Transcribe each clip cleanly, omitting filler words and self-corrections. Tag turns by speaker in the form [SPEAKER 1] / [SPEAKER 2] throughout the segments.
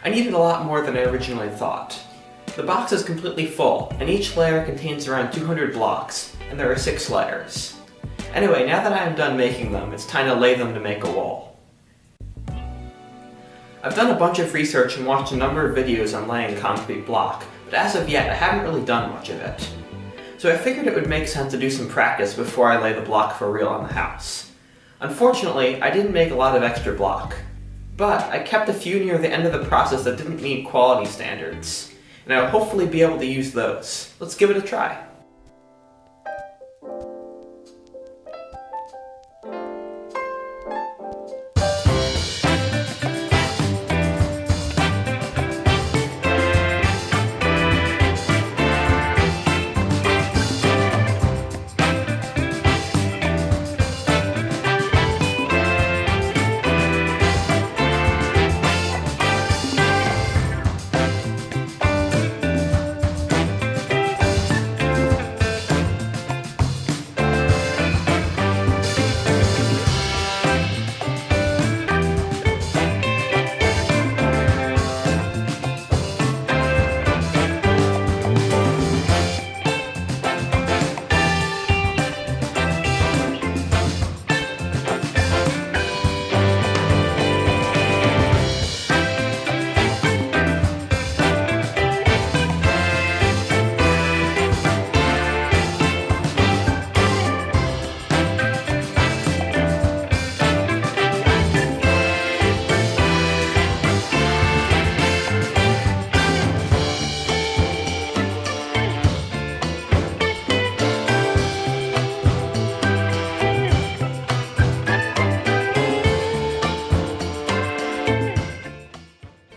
[SPEAKER 1] I needed a lot more than I originally thought. The box is completely full, and each layer contains around 200 blocks, and there are 6 layers. Anyway, now that I am done making them, it's time to lay them to make a wall. I've done a bunch of research and watched a number of videos on laying concrete block, but as of yet I haven't really done much of it. So I figured it would make sense to do some practice before I lay the block for real on the house. Unfortunately, I didn't make a lot of extra block, but I kept a few near the end of the process that didn't meet quality standards, and I'll hopefully be able to use those. Let's give it a try.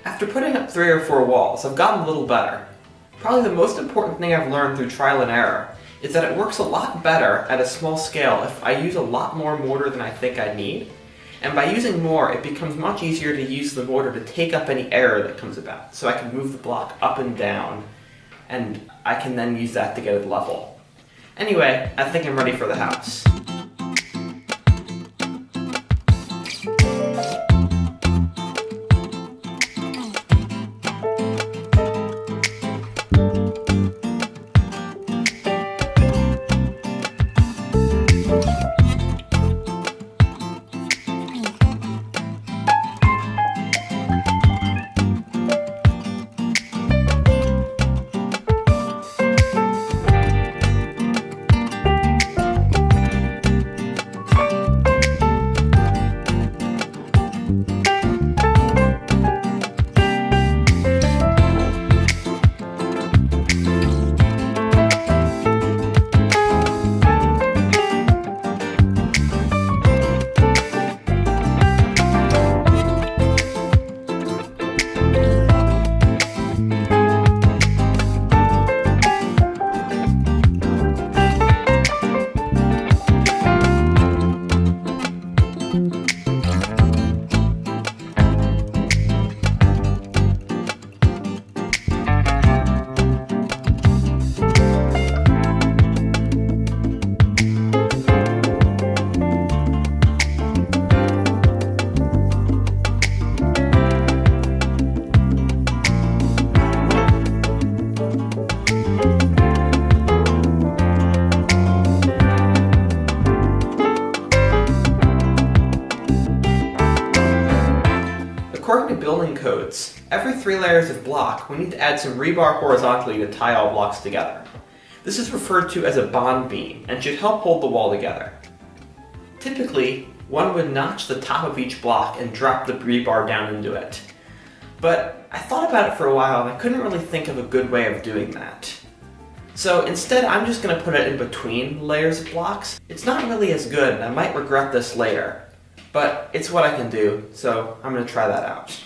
[SPEAKER 1] After putting up 3 or 4 walls, I've gotten a little better. Probably the most important thing I've learned through trial and error is that it works a lot better at a small scale if I use a lot more mortar than I think I need. And by using more, it becomes much easier to use the mortar to take up any error that comes about. So I can move the block up and down, and I can then use that to get it level. Anyway, I think I'm ready for the house. According to building codes, every 3 layers of block, we need to add some rebar horizontally to tie all blocks together. This is referred to as a bond beam and should help hold the wall together. Typically, one would notch the top of each block and drop the rebar down into it. But I thought about it for a while and I couldn't really think of a good way of doing that. So instead, I'm just going to put it in between layers of blocks. It's not really as good and I might regret this later. But it's what I can do, so I'm going to try that out.